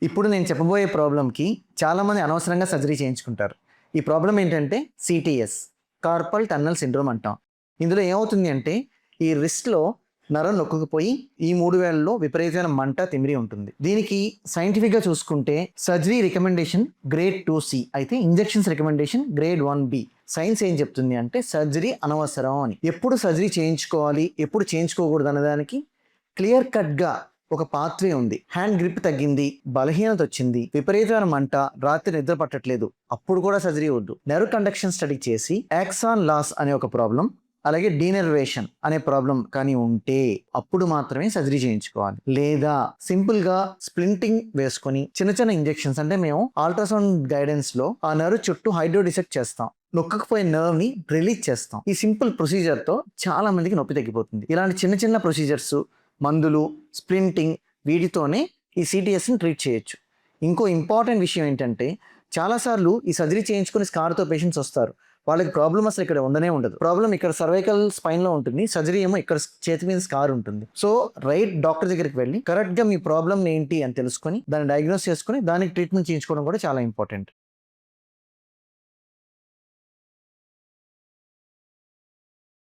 ఇప్పుడు నేను చెప్పబోయే ప్రాబ్లంకి చాలామంది అనవసరంగా సర్జరీ చేయించుకుంటారు. ఈ ప్రాబ్లం ఏంటంటే సిటిఎస్, కార్పల్ టన్నల్ సిండ్రోమ్ అంటాం. ఇందులో ఏమవుతుంది అంటే ఈ రిస్ట్‌లో నరం నొక్కుకుపోయి ఈ 3 వేళ్ళలో విపరీతమైన మంట, తిమ్మిరి ఉంటుంది. దీనికి సైంటిఫిక్‌గా చూసుకుంటే సర్జరీ రికమెండేషన్ గ్రేడ్ 2C అయితే injections recommendation grade 1B. Science ఏం చెప్తుంది అంటే సర్జరీ అనవసరం అని. ఎప్పుడు సర్జరీ చేయించుకోవాలి, ఎప్పుడు చేయించుకోకూడదు అన్నదానికి క్లియర్ కట్‌గా ఒక పాత్వే ఉంది. హ్యాండ్ గ్రిప్ తగ్గింది, బలహీనత వచ్చింది, విపరీతమైన మంట, రాత్రి నిద్ర పట్టట్లేదు, అప్పుడు కూడా సర్జరీ వద్దు. నెర్వ్ కండక్షన్ స్టడీ చేసి యాక్సాన్ లాస్ అనే ఒక ప్రాబ్లం, అలాగే డీనర్వేషన్ అనే ప్రాబ్లం కానీ ఉంటే అప్పుడు మాత్రమే సర్జరీ చేయించుకోవాలి. లేదా సింపుల్ గా స్ప్లింటింగ్ వేసుకొని చిన్న చిన్న ఇంజెక్షన్స్, అంటే మేము అల్ట్రాసౌండ్ గైడెన్స్ లో ఆ నర్వ్ చుట్టూ హైడ్రో డిసెక్ట్ చేస్తాం, నొక్కకపోయే నర్వ్ ని రిలీజ్ చేస్తాం. ఈ సింపుల్ ప్రొసీజర్ తో చాలా మందికి నొప్పి తగ్గిపోతుంది. ఇలాంటి చిన్న చిన్న ప్రొసీజర్స్, మందులు, స్ప్లింటింగ్, వీటితోనే ఈ సిటిఎస్ని ట్రీట్ చేయొచ్చు. ఇంకో ఇంపార్టెంట్ విషయం ఏంటంటే చాలాసార్లు ఈ సర్జరీ చేయించుకుని స్కార్తో పేషెంట్స్ వస్తారు. వాళ్ళకి ప్రాబ్లం అసలు ఇక్కడ ఉండదు. ప్రాబ్లం ఇక్కడ సర్వైకల్ స్పైన్లో ఉంటుంది, సర్జరీ ఏమో ఇక్కడ చేతి మీద స్కార్ ఉంటుంది. సో రైట్ డాక్టర్ దగ్గరికి వెళ్ళి కరెక్ట్గా మీ ప్రాబ్లం ఏంటి అని తెలుసుకొని దాన్ని డయాగ్నోస్ చేసుకొని దానికి ట్రీట్మెంట్ చేయించుకోవడం కూడా చాలా ఇంపార్టెంట్.